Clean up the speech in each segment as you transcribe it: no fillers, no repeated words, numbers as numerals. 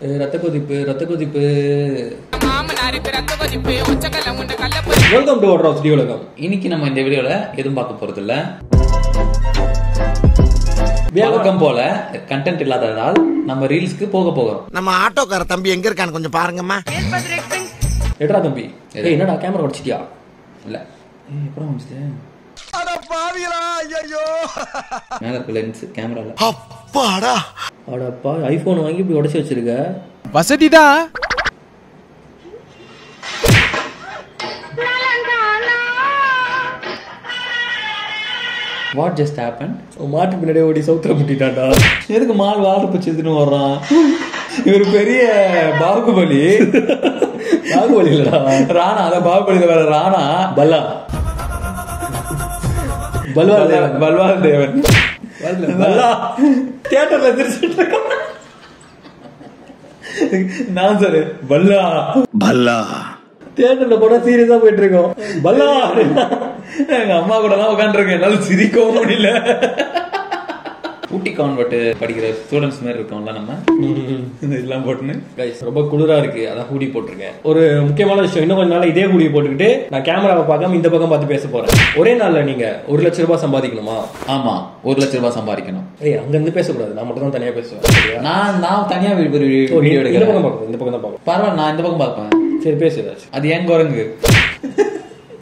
ரத்த கொதிப்பு welcome to water of உலகம். இன்னைக்கு நம்ம இந்த வீடியோல எதுவும் பார்க்க போறது இல்ல. வழக்கம் போல கண்டென்ட் இல்லாததால் நம்ம ரீல்ஸ்க்கு போகிறோம். நம்ம ஆட்டோக்கார தம்பி எங்க இருக்கான்னு கொஞ்சம் பாருங்கம்மா. எட்ரா தம்பி, என்னடா கேமரா உடைச்சிட்டியா? இல்ல எப்பறம் வந்துச்சு? அட பாவிகளா, ஐயோ மேல இருக்க லென்ஸ் கேமரால. அப்பாடா, அடப்பா, ஐபோன் வாங்கி இப்படி உடைச்சு வச்சிருக்க. வசதிதான். What just happened? மாட்டு பின்னாடி ஓடி சவுத்துல முட்டிட்டான்டா. எதுக்கு மால் வாழை பச்சுன்னு வர்றான்? இவர் பெரிய பாகுபலி. பாகுபலி இல்லடா, ராணா. அதான் பாகுபலியில வேற ராணா. பல்வால் தேவன் தியேட்டர்ல எதிர்ச்சிட்டு இருக்கான். நான் சார் பல்லா தியேட்டர்ல போனா சீரியஸா போயிட்டு இருக்கோம். பல்லா எங்க அம்மா கூட எல்லாம் உட்காந்து இருக்கேன், என்னால சிரிக்கவும் முடியல. ஊட்டி கான்வெர்ட் படிக்கிற ஸ்டூடெண்ட்ஸ் மாதிரி இருக்கோம்ல நம்ம, இதெல்லாம் போட்டுன்னு. ரொம்ப குளிரா இருக்கு, அதான் ஹூடி போட்டிருக்கேன். ஒரு முக்கியமான விஷயம், இன்னும் கொஞ்ச நாள் இதே ஹூடி போட்டுக்கிட்டு நான் கேமராவை பார்க்காம இந்த பக்கம் பார்த்து பேச போறேன். ஒரே நாள்ல நீங்க 1 லட்ச ரூபாய் சம்பாதிக்கணுமா? ஆமா, 1 லட்ச ரூபாய் சம்பாதிக்கணும். அங்க இருந்து பேசக்கூடாது, நான் மட்டும் தான் தனியா பேசுவேன். நான் தனியா வீடியோ எடுக்கிறேன். இந்த பக்கம் தான் பார்ப்பேன். பரவாயில்ல, நான் இந்த பக்கம் பார்ப்பேன். சரி, பேசு ஏதாச்சும். அது ஏன் குரங்கு?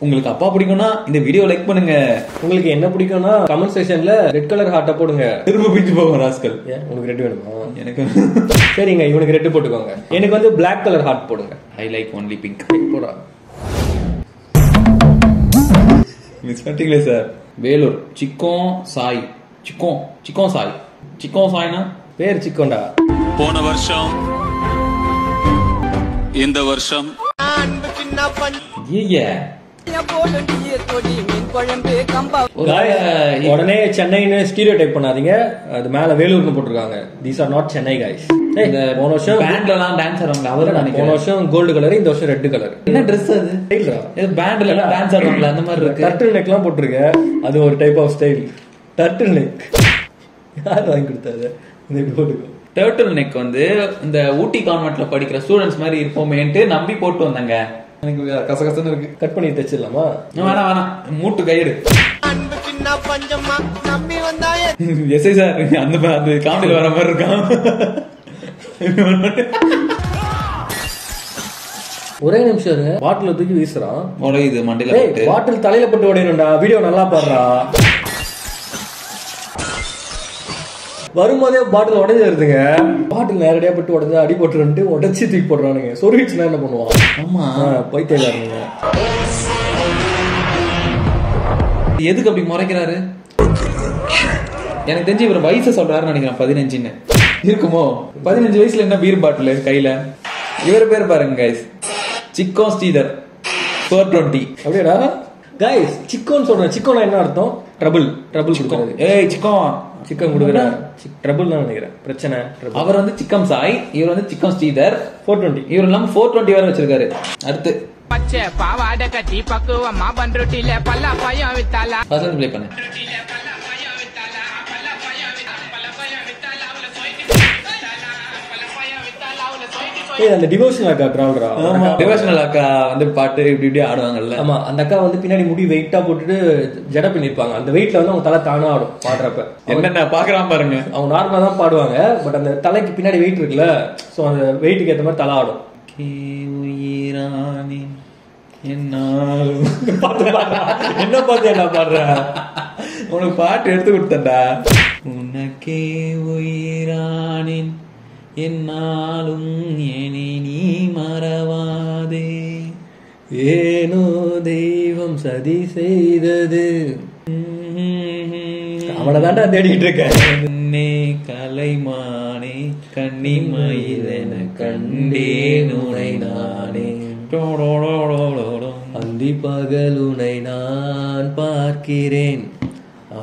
உங்களுக்கு அப்பா பிடிக்கும்னா இந்த வீடியோ லைக் பண்ணுங்க. உங்களுக்கு என்ன பிடிக்கும்னா கமெண்ட் செக்ஷன்ல ரெட் கலர் ஹார்ட்ட போடுங்க. திரும்ப பிடிச்சு போகும் ராஸ்கல். உனக்கு ரெட் வேணுமா? எனக்கு சரிங்க, இவனுக்கு ரெட் போட்டுக்கோங்க. எனக்கு வந்து பிளாக் கலர் ஹார்ட் போடுங்க. I like only pink. போடா. மிஸ் பண்ணிட்டீங்களே சார். வேலூர் சிக்கோன் சாய். சிக்கோன் சாய்னா பேர் சிக்கோண்டா. போன வருஷம் இந்த வருஷம் உடனே சென்னைன்னு ஸ்டீரியோ டைப் பண்ணாதீங்க. அது மேல வேலூர்னு போட்டிருக்காங்க. These are not Chennai guys. போன வருஷம் பேண்ட்ல எல்லாம் டான்ஸ் ஆடுவாங்க, அவரு போன வருஷம் கோல்டு கலர், இந்த வருஷம் ரெட் கலர். என்ன ட்ரெஸ் அது? பேண்ட்ல எல்லாம் டான்ஸ் ஆடுவாங்களா அந்த மாதிரி இருக்கு. டர்ட்டில் நெக் எல்லாம் போட்டிருக்க, அது ஒரு type of style. Turtle neck யார் வாங்கி கொடுத்தாரு? டர்ட்டில் நெக் வந்து இந்த ஊட்டி கான்வென்ட்ல படிக்கிற ஸ்டூடெண்ட்ஸ் மாதிரி இருப்போமேன்ட்டு நம்பி போட்டு வந்தாங்க. எனக்கு கசகசன்னு இருக்கு. கட் பண்ணி தச்சிடலாமா? வேணாம், மூட்டு கையெடு. எஸ்ஐ சார் அந்த காமெடியில் வர மாதிரி இருக்கான். ஒரே நிமிஷம், பாட்டில தூக்கி வீசுறான். உடையுது மண்டையில. பாட்டில் தலையில போட்டு உடையணும்டா. வீடியோ நல்லா பாடுறா. வரும்போதே பாட்டில் உடஞ்சி வருதுங்க. பாட்டில் நேரடியா போட்டு உடஞ்சா அடி போட்டு உடச்சி தூக்கி போடுறானுங்க. சொருகிச்சுனா என்ன பண்ணுவான்? ஆமா, பைத்தியக்காரனுங்க. எதுக்கு அப்படி முறைக்கிறாரு? எனக்கு தெரிஞ்சு இவர் வயசு சொல்றாருன்னு நினைக்கிறேன். 15 இருக்குமோ? 15 வயசுல என்ன பீர் பாட்டில் கையில? இவர் பேர் பாருங்க கைஸ், சிக்கோன் ஸ்ரீதர் 420. அப்படியேடா கைஸ், சிக்கோன் சொல்றேன். சிக்கோனா என்ன அர்த்தம்? ட்ரபிள் கொடுக்கறது. ஏய் சிக்கன் கொடுக்குறேன். ட்ரபிள் தான் நினைக்கிறேன், பிரச்சனை. அவர் வந்து சிக்கம் சாய், இவர் வந்து சிக்கன் ஸ்ரீதர் 420. இவர் எல்லாம் 420 வேற வச்சிருக்காரு. அடுத்து பச்சை பாவாடை கட்டி பக்குவமா பண்ருட்டில பல்லா பயம் வித்தாலா. ஃபர்ஸ்ட் ப்ளே பண்ணு. அந்த டிவோஷனல் அக்கா டிராவலரா? டிவோஷனல் அக்கா வந்து பாட்டு இப்படி ஆடுவாங்கல்ல. ஆமா, அந்த அக்கா வந்து பின்னாடி முடி வெயிட்டா போட்டுட்டு ஜட பண்ணிருப்பாங்க. அந்த வெயிட்ல வந்து அவங்க தலை தானா ஆடும் பாடுறப்ப. என்னென்ன பாக்குறான் பாருங்க. அவங்க நார்மலா தான் பாடுவாங்க, பட் அந்த தலைக்கு பின்னாடி வெயிட் இருக்குல்ல, சோ அந்த வெயிட்டுக்கு ஏற்ற மாதிரி தலை ஆடும். என்ன பார்த்து என்ன பாடுற? உனக்கு பாட்டு எடுத்து கொடுத்தா. உனக்கே உயிரானின் என்னாலும் என்னை நீ மறவாதே, ஏனோ தெய்வம் சதி செய்தது. அவனை தாண்டா தேடிக்கிட்டு இருக்கேன். கலைமானே கண்ணிமயிலென கண்டேன் உனை நானே, அந்தி பகல் உனை நான் பார்க்கிறேன்,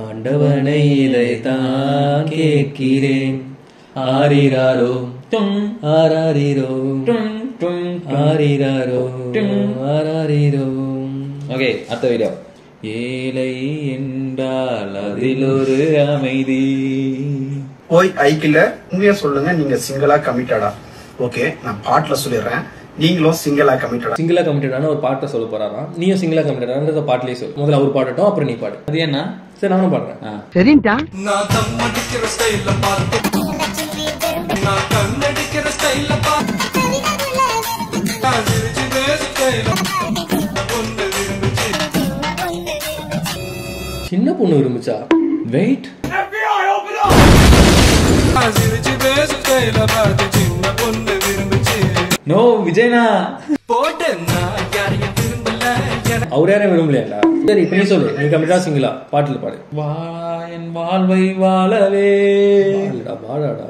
ஆண்டவனை இதைத்தான் கேட்கிறேன். ஆரிராரோ ஆராரிரோ ஆரிராரோ ஆராரிரோ. ஓகே, அடுத்த வீடியோ. ஏழை என்றால் அதில் ஒரு அமைதி. ஓய் ஐக்கில உண்மையா சொல்லுங்க, நீங்க சிங்கிளா கமிட்டடா? ஓகே நான் பாட்டுல சொல்லிடுறேன், நீங்களும் சிங்கிளா கமிட்டடான ஒரு பாட்டை சொல்ல போறாராம். நீயும் சிங்கிளா கமிட்டடான பாட்டிலே சொல்லு. முதல்ல அவர் பாடட்டும், அப்புறம் நீ பாடு. அது என்ன? சரி நானும் பாடுறேன். சரிண்டா. சின்ன பொண்ணு விரும்புச்சா? வெயிட். நோ விஜய்னா அவர் யாரையும் விரும்பலையா? சரி இப்ப நீ சொல்லு, நீ கமிட்டா சிங்கிளா பாட்டுல பாடு. என் வாழ்வை வாழவே. வாழாடா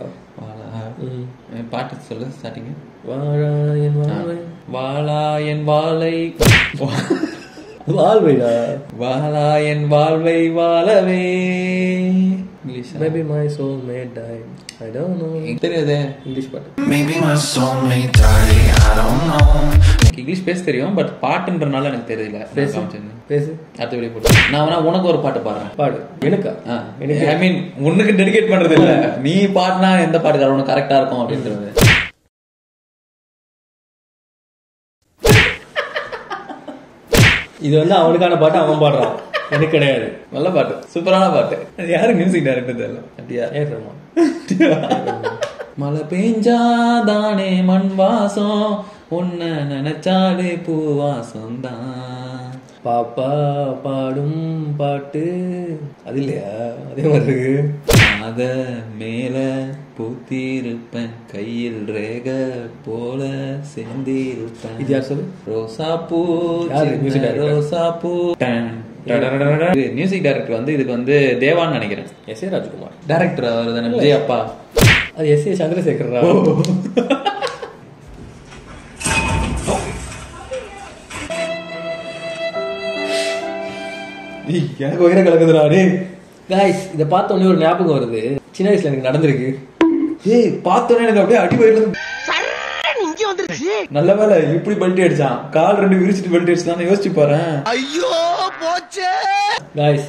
பாட்டு சொல்லு ஸ்டார்டிங். வாழா என் வாழ்வை, வாழா என் வாழை, வாழ்வைடா, வாழா என் வாழ்வை வாழவே. English. Maybe my soul may die. I don't know. தெரியாதே இங்கிலீஷ் பாட்டு. Maybe my soul may die. I don't know. எனக்கு இங்கிலீஷ் பேச தெரியும், பட் பாட்டுன்றனால எனக்கு தெரியல. பேசு. அடுத்த வீடியோ போட்டு நான் வேணா உனக்கு ஒரு பாட்டு பாடுறேன். பாடு. எனக்கா? எனக்கு ஐ மீன் உனக்கு டெடிகேட் பண்றது இல்ல, நீ பாடினா எந்த பாட்டு உனக்கு கரெக்டா இருக்கும் அப்படின்றது. இது வந்து அவனுக்கான பாட்டு, அவன் பாடுறான், எனக்கு கிடையாது. நல்ல பாட்டு, சூப்பரான பாட்டு. அது யாரு மியூசிக் டைரக்டர் தெரியல. அப்படியா? ஏறுமா மழை பெஞ்சாதானே மண் வாசம், உன்னை நினைச்சாலே பூவாசம் தான். பாப்பா பாடும் பாட்டு அது இல்லையா? அதே மாதிரி இருக்கு. அத மேல பூத்திருப்பேன், கையில் ரேக போல சேர்ந்திருப்பேன். இது யார் சொல்லு? ரோசா பூ, மியூசிக் டைரக்டர். ரோசா பூ. மியூசிக் டைரக்டர் வந்து இதுக்கு வந்து தேவான்னு நினைக்கிறேன். எஸ் ஏ ராஜ்குமார் டைரக்டர் அவர் தானே, விஜய் அப்பா. அது எஸ் ஏ சந்திரசேகர். எனக்கு வயிறு கலக்குதுடா. கைஸ் இதை பார்த்த உடனே ஒரு ஞாபகம் வருது, சின்ன வயசுல எனக்கு நடந்திருக்கு. ஏய் பார்த்தோன்னே எனக்கு அப்படியே அடி வயிறுல நல்ல வேலை இப்படி பெல்ட் அடிச்சான், கால் ரெண்டு விரிச்சிட்டு பெல்ட் அடிச்சான். யோசிச்சு பாரு. ஐயோ போச்சே. Guys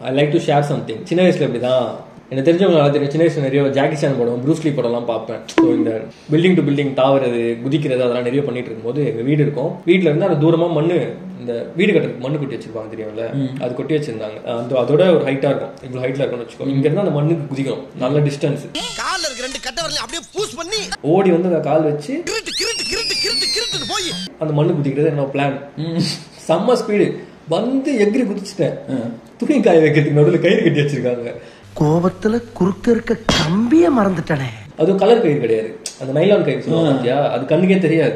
I like to share something. சின்ன வயசுல இப்படிதான், எனக்கு தெரிஞ்சவங்க நல்லா தெரியும். சின்ன வயசுல நிறைய ஜாக்கி சான் படம், ப்ரூஸ்லி படம் எல்லாம் பார்ப்பேன். ஸோ இந்த பில்டிங் டு பில்டிங் தாவறது, குதிக்கிறது, அதெல்லாம் நிறைய பண்ணிட்டு இருக்கும்போது எங்க வீடு இருக்கும். வீட்டுல இருந்து அந்த தூரமா மண்ணு, இந்த வீடு கட்டுறதுக்கு மண்ணு கொட்டி வச்சிருப்பாங்க தெரியும்ல, அது கொட்டி வச்சிருந்தாங்க. அதோட ஒரு ஹைட்டா இருக்கும், இவ்வளவு ஹைட்ல இருக்கும்னு வச்சுக்கோ. இங்க இருந்து அந்த மண்ணுக்கு குதிக்கணும், நல்ல டிஸ்டன்ஸ். கால்ல இருக்க ரெண்டு கட்ட வரல அப்படியே பூஸ் பண்ணி ஓடி வந்து அந்த கால் வச்சு போய் அந்த மண்ணு குதிக்கிறது என்னோட பிளான். செம்ம ஸ்பீடு வந்து எகிரி குதிச்சுட்டேன். துணி காய வைக்கிறதுக்கு நடுவில் கயிறு கட்டி வச்சிருக்காங்க. கோபத்துல குறுக்க இருக்க கம்பிய மறந்துட்டானே. அதுவும் கலர் கயிறு கிடையாது, அந்த நைலான் கயிறு சொல்லுவாங்க, அது கண்ணுக்கே தெரியாது.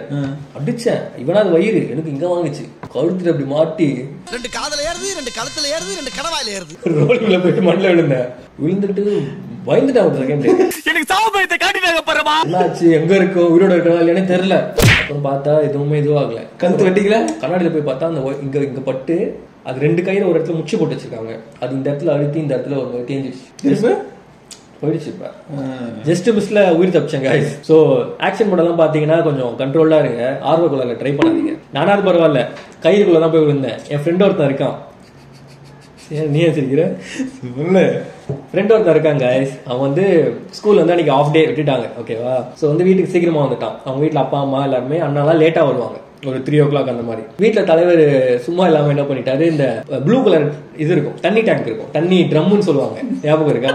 அடிச்சேன், இவனா அது வயிறு எனக்கு இங்க வாங்குச்சு, கழுத்துல அப்படி மாட்டி ரெண்டு காதல ஏறுது, ரெண்டு கழுத்துல ஏறுது, ரெண்டு கடவாயில ஏறுது. ரோலிங்ல போயிட்டு மண்ணில் விழுந்தேன். விழுந்துட்டு பயந்துட்டேன் ஒரு செகண்ட். எனக்கு சாவபயத்தை காட்டினாங்க பாருமா. என்னாச்சு, எங்க இருக்கும், உயிரோட இருக்கா இல்லையானே தெரியல. அப்புறம் பார்த்தா எதுவுமே ஆகல. கழுத்து வெட்டிக்கல. கண்ணாடியில போய் பார்த்தா அந்த இங்க பட்டு அது ரெண்டு கையில ஒரு இடத்துல முச்சு போட்டு வச்சிருக்காங்க. அது இந்த இடத்துல அழுத்தி இந்த இடத்துல ஒரு தேஞ்சிடுச்சு, போயிடுச்சு. இப்ப ஜஸ்ட் மிஸ்ல உயிர் தப்பிச்சேன் கைஸ். சோ ஆக்ஷன் படம்லாம் பாத்தீங்கன்னா கொஞ்சம் கண்ட்ரோலா இருங்க, ஆர்வக்குள்ள ட்ரை பண்ணாதீங்க. நானாவது பரவாயில்ல, கயிறுக்குள்ளதான் போய் விழுந்தேன். என் ஃப்ரெண்ட் ஒருத்தன் இருக்கான், நீ ஏன் சிரிக்கிற? ஃப்ரெண்ட் ஒருத்தன் இருக்காங்க கைஸ். அவன் வந்து ஸ்கூல்ல வந்து அன்னைக்கு ஆஃப் டே விட்டுட்டாங்க, ஓகேவா. சோ வந்து வீட்டுக்கு சீக்கிரமா வந்துட்டான். அவங்க வீட்டுல அப்பா அம்மா எல்லாருமே, அண்ணாலாம் லேட்டா வருவாங்க, ஒரு 3 o'clock அந்த மாதிரி. வீட்டுல தலைவர் சும்மா இல்லாம என்ன பண்ணிட்டாரு, இந்த ப்ளூ கலர் இது இருக்கும், தண்ணி டேங்க் இருக்கும், தண்ணி ட்ரம்னு சொல்லுவாங்க, ஞாபகம் இருக்கா?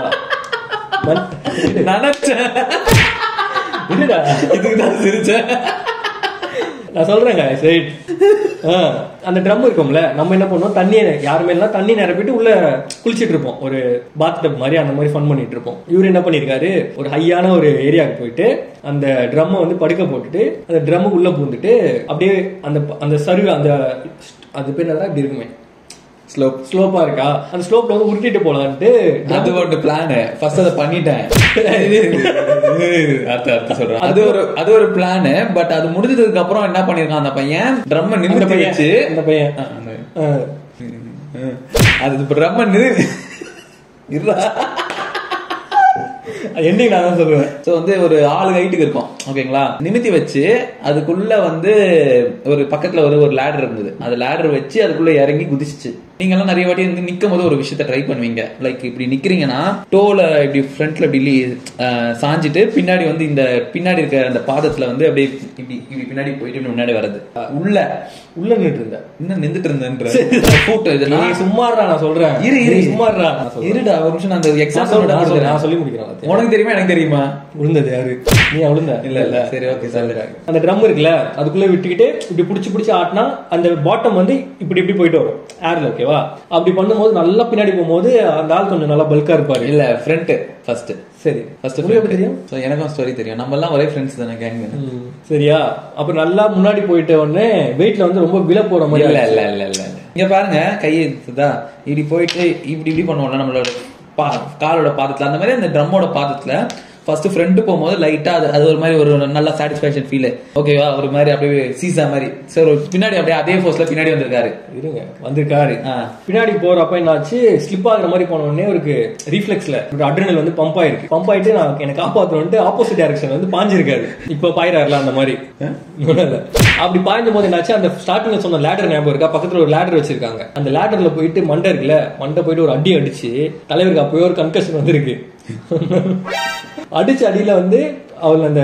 நினைச்சேன், இதுக்குதான் சிரிச்சேன். நான் சொல்றேங்க சரி. அந்த ட்ரம் இருக்கும்ல, நம்ம என்ன பண்ணுவோம், தண்ணியை யாருமே எல்லாம் தண்ணி நிரப்பிட்டு உள்ள குளிச்சிட்டு இருப்போம், ஒரு பாத் டப் மாதிரி அந்த மாதிரி ஃபன் பண்ணிட்டு இருப்போம். இவரு என்ன பண்ணிருக்காரு, ஒரு ஹையான ஒரு ஏரியாவுக்கு போயிட்டு அந்த ட்ரம்மை வந்து படுக்க போட்டுட்டு அந்த ட்ரம்முக்கு உள்ள பூந்துட்டு அப்படியே அந்த அந்த சர்வ் அந்த அது பேர் நல்லா இப்படி இருக்குமே, ஸ்லோப்பா இருக்கா, அந்த ஸ்லோப்ல வந்து உருட்டிட்டு போலான்ட்டு அது ஒரு பிளான். ஃபர்ஸ்ட் அதை பண்ணிட்டேன், அடுத்து சொல்றேன். அது ஒரு பிளான். பட் அது முடிஞ்சதுக்கு அப்புறம் என்ன பண்ணிருக்கான் அந்த பையன், ட்ரம்ம நிமிர்த்தி வச்சு, அந்த பையன் அது ட்ரம்ம என்னைக்கு நான் தான் சொல்லுவேன். ஸோ வந்து ஒரு 6 ஹைட்டுக்கு இருக்கும், ஓகேங்களா, நிமித்தி வச்சு அதுக்குள்ள வந்து ஒரு பக்கத்துல ஒரு லேடர் இருந்தது, அது லேடர் வச்சு அதுக்குள்ள இறங்கி குதிச்சிச்சு. நீங்க எல்லாம் நிறைய வாட்டி வந்து நிக்கும் போது ஒரு விஷயத்த ட்ரை பண்ணுவீங்க. லைக் இப்படி நிக்கிறீங்கன்னா டோல இப்படி ஃப்ரண்ட்ல இப்படி சாஞ்சிட்டு பின்னாடி வந்து இந்த பின்னாடி இருக்க அந்த பாதத்துல வந்து அப்படியே இப்படி இப்படி பின்னாடி போயிட்டு முன்னாடி வர்றது. உள்ள நின்றுட்டு இருந்தேன், இன்னும் நின்றுட்டு இருந்தேன். சும்மா நான் சொல்றேன், இருடா ஒரு நிமிஷம். அந்த எக்ஸாம்பிள் நான் சொல்லி முடிக்கிறேன். உனக்கு தெரியுமா எனக்கு தெரியுமா? விழுந்தது யாரு? நீ விழுந்த? இல்ல சரி ஓகே சொல்லுங்க. அந்த ட்ரம் இருக்குல்ல அதுக்குள்ள விட்டுக்கிட்டு இப்படி புடிச்சு ஆட்டினா அந்த பாட்டம் வந்து இப்படி இப்படி போயிட்டு வரும் ஏர்ல. ஓகேவா? அப்படி பண்ணும்போது நல்லா பின்னாடி போகும்போது அந்த ஆள் கொஞ்சம் நல்லா பல்கா இருப்பாரு. இல்ல ஃப்ரண்ட் ஃபர்ஸ்ட். சரி ஃபர்ஸ்ட் எப்படி தெரியும்? எனக்கும் ஸ்டோரி தெரியும். நம்ம எல்லாம் ஒரே ஃப்ரெண்ட்ஸ் தானே கேங். சரியா? அப்ப நல்லா முன்னாடி போயிட்ட உடனே வெயிட்ல வந்து ரொம்ப விலை போற மாதிரி. இல்ல இங்க பாருங்க, கையெழுத்துதா இப்படி போயிட்டு இப்படி பண்ணுவோம்ல நம்மளோட காலோட பாதத்துல. அந்த மாதிரி அந்த ட்ரம்மோட பாதத்துல ஃபர்ஸ்ட் ஃப்ரண்ட் போகும்போது லைட்டா அது ஒரு மாதிரி ஒரு நல்ல சாட்டிஸ்பாக்சன் ஃபீல். ஓகேவா? ஒரு மாதிரி அப்படியே சீசா மாதிரி. சரி பின்னாடி அப்படியே அதே ஃபோர்ஸ்ல பின்னாடி வந்திருக்காரு. பின்னாடி போறப்ப என்னாச்சு, ஸ்லிப் ஆகுற மாதிரி போன உடனே ஒரு ரீஃப்ளெக்ஸ்ல அட்ரினல் வந்து பம்ப் ஆயிட்டு நான் எனக்கு காப்பாற்றணும்ட்டு ஆப்போசிட் டைரக்ஷன் வந்து பாஞ்சிருக்காரு. இப்ப பாயிராருல அந்த மாதிரி. அப்படி பாய்ந்தும் போது என்னாச்சு, அந்த ஸ்டார்டிங்ல சொன்ன லேடர் ஞாபகம் இருக்கா? பக்கத்துல ஒரு லேடர் வச்சிருக்காங்க. அந்த லேடர்ல போயிட்டு மண்டை இருக்குல்ல, மண்டை போயிட்டு ஒரு அடிச்சு தலைவருக்கு அப்பவே ஒரு கன்கஷன் வந்திருக்கு. அடிச்ச அடியில வந்து அவள் அந்த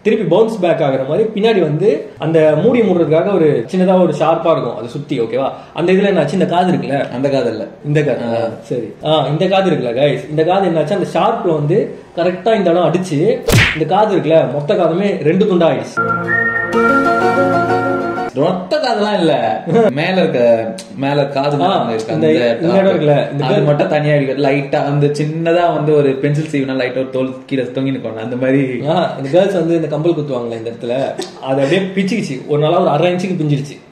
திருப்பி பவுன்ஸ் பேக் ஆகுற மாதிரி பின்னாடி வந்து அந்த மூடி மூடுறதுக்காக ஒரு சின்னதா ஒரு ஷார்ப்பா இருக்கும் அது சுத்தி. ஓகேவா? அந்த இதுல என்னாச்சு, இந்த காது இருக்குல்ல, அந்த காது இல்ல இந்த காது, சரி இந்த காது இருக்குல்ல கைஸ், இந்த காது என்னாச்சு, அந்த ஷார்ப்ல வந்து கரெக்டா இந்த இடம் அடிச்சு இந்த காது இருக்குல்ல மொத்த காதுமே 2 துண்டா ஆயிடுச்சு. ரொத்த காதெல்லாம் இல்ல, மேல காது மட்டும் தனியா லைட்டா வந்து சின்னதா வந்து ஒரு பென்சில் சீவனா லைட்டா ஒரு தோல் கீழே தொங்கி நிக்கணும். அந்த மாதிரி இந்த கேர்ள்ஸ் வந்து இந்த கம்பல் குத்துவாங்களே இந்த இடத்துல, அது அப்படியே பிச்சுக்கிச்சு. ஒரு நாளா ஒரு 1/2 இன்ச்சுக்கு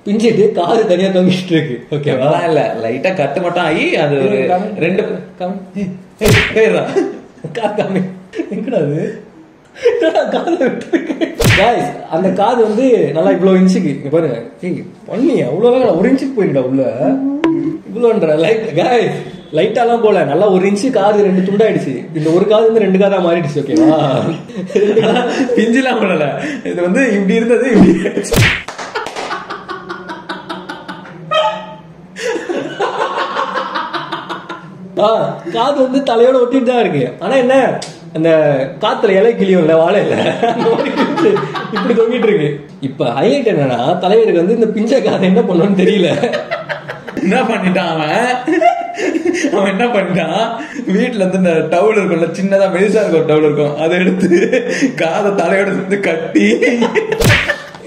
பிஞ்சிட்டு காது தனியா தொங்கிட்டு இருக்கு. ஓகேவா? இல்ல லைட்டா கட்டு மட்டும் ஆகி அது ஒரு 2 எங்கடாது அந்த காது வந்து நல்லா இவ்வளவு இன்ச்சுக்கு பாருங்க. பண்ணி அவ்வளவு 1 இன்ச்சுக்கு போயிருக்கா உள்ள இவ்வளோன்ற லைட்டாலாம் போல நல்லா 1 இன்ச்சு காது 2 துண்டாயிடுச்சு. இந்த ஒரு காது வந்து 2 காதா மாறிடுச்சு. ஓகேவா? பிஞ்சிலாம் போடல, இது வந்து இப்படி இருந்தது இப்படி. காது வந்து தலையோட ஒட்டிட்டு தான் இருக்கு. ஆனா என்ன, அந்த காத்துல இலை கிளியும் இல்ல, வாழை இல்ல, இப்படி தொங்கிட்டு இருக்கு. இப்ப ஹைலைட் என்னன்னா, தலைவருக்கு வந்து இந்த பிஞ்ச காதை என்ன பண்ணணும்னு தெரியல. என்ன பண்ணிட்டான் அவன் என்ன பண்ணிட்டான், வீட்டுல இருந்து இந்த டவுல் இருக்கும்ல, சின்னதா மெலிசா இருக்கும் ஒரு டவுல் இருக்கும், அதை எடுத்து காதை தலையோட இருந்து கட்டி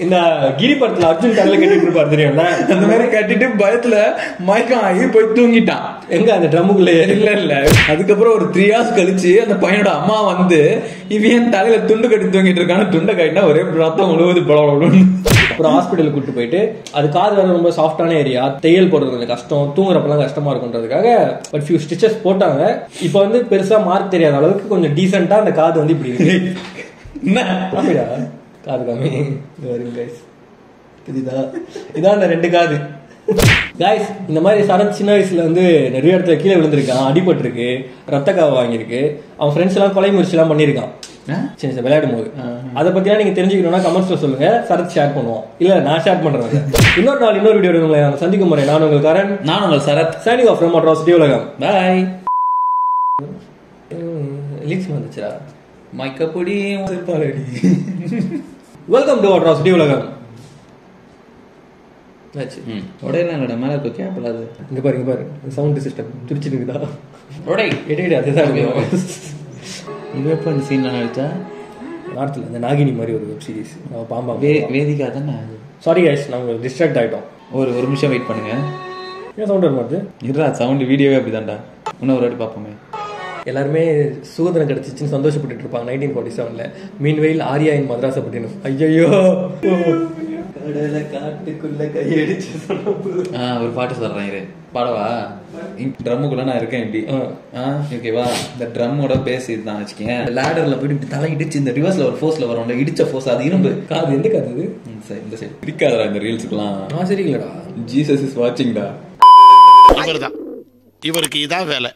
இந்த கிரி படத்துல அர்ஜுன் தலையில கட்டிட்டு இருப்பாரு தெரியும்ல, அந்த மாதிரி கட்டிட்டு பயத்துல மயக்கம் ஆகி போய் தூங்கிட்டான். எங்க அந்த ட்ரம்முக்குள்ளே? இல்ல அதுக்கப்புறம் ஒரு 3 hours கழிச்சு அந்த பையனோட அம்மா வந்து இவன் தலையில துண்டு கட்டி தூங்கிட்டு இருக்கான்னு துண்டை கட்டினா ஒரே ரத்தம் முழுவது பழம். அப்புறம் ஹாஸ்பிட்டலுக்கு கூட்டு போயிட்டு, அது காது வேற ரொம்ப சாஃப்டான ஏரியா, தையல் போடுறது கொஞ்சம் கஷ்டம், தூங்குறப்பெல்லாம் கஷ்டமா இருக்குன்றதுக்காக ஒரு ஃபியூ ஸ்டிச்சஸ் போட்டாங்க. இப்ப வந்து பெருசா மார்க் தெரியாத அளவுக்கு கொஞ்சம் டீசென்டா அந்த காது வந்து இப்படி இருக்கு. என்ன காது காமி இதான் அந்த 2 காது. காய்ஸ், இந்த மாதிரி சரத் சின்ன வயசுல வந்து நிறைய இடத்துல கீழே விழுந்திருக்கான், அடிபட்டு இருக்கு, ரத்த காவு வாங்கியிருக்கு, அவன் ஃப்ரெண்ட்ஸ் எல்லாம் கொலை முயற்சி எல்லாம் பண்ணிருக்கான் சின்ன விளையாடும் போது. அதை பத்தியா நீங்க தெரிஞ்சுக்கணும்னா கமெண்ட்ஸ்ல சொல்லுங்க, சரத் ஷேர் பண்ணுவோம், இல்ல நான் ஷேர் பண்றேன். இன்னொரு நாள் இன்னொரு வீடியோ உங்களை சந்திக்கும் முறை நான் உங்கள் கரண், நான் உங்கள் Sarath, signing off from atrocity உலகம். பாய். லிங்க்ஸ் வந்துச்சா மைக்கப்படி வெல்கம் டு அட்ராசிட்டி உலகம். உடையில மேல இருக்க கேப்பலாது. இங்க பாரு சவுண்ட் சிஸ்டம் திருச்சி இருக்குதா? உடை எடை அதுதான். இது எப்ப இந்த சீன் நடிச்சா? நார்த்ல இந்த நாகினி மாதிரி ஒரு வெப் சீரிஸ், பாம்பா வேதிகா தானே. சாரி கைஸ், நாங்க டிஸ்ட்ராக்ட் ஆயிட்டோம். ஒரு நிமிஷம் வெயிட் பண்ணுங்க. ஏன் சவுண்ட் வர மாட்டேது? இருடா, சவுண்ட் வீடியோவே அப்படிதான்டா. இன்னும் ஒரு வாட்டி பாப்போமே. எல்லாருமே சுதந்திரம் கிடைச்சிச்சுன்னு சந்தோஷப்பட்டு இருப்பாங்க 1947ல. மீன்வெயில் ஆரியா இன் மதராசப்பட்டினம். ஐயோ, கடலை காட்டுக்குள்ள கையடிச்சு ஒரு பாட்டு சொல்றேன், இரு பாடவா? ட்ரம்முக்குள்ள நான் இருக்கேன் இப்படி. ஓகேவா? இந்த ட்ரம்மோட பேஸ் இதுதான் வச்சுக்கேன். லேடர்ல போயிட்டு இப்படி தலை இடிச்சு இந்த ரிவர்ஸ்ல ஒரு ஃபோர்ஸ்ல வரும்ல, இடிச்ச ஃபோர்ஸ், அது இரும்பு காது. எந்த காது இது? சரி, இந்த சைடு இருக்காதடா இந்த ரீல்ஸ்க்குலாம். சரி இல்லடா, ஜீசஸ் இஸ் வாட்சிங்டா. இவருக்கு இதான் வேலை.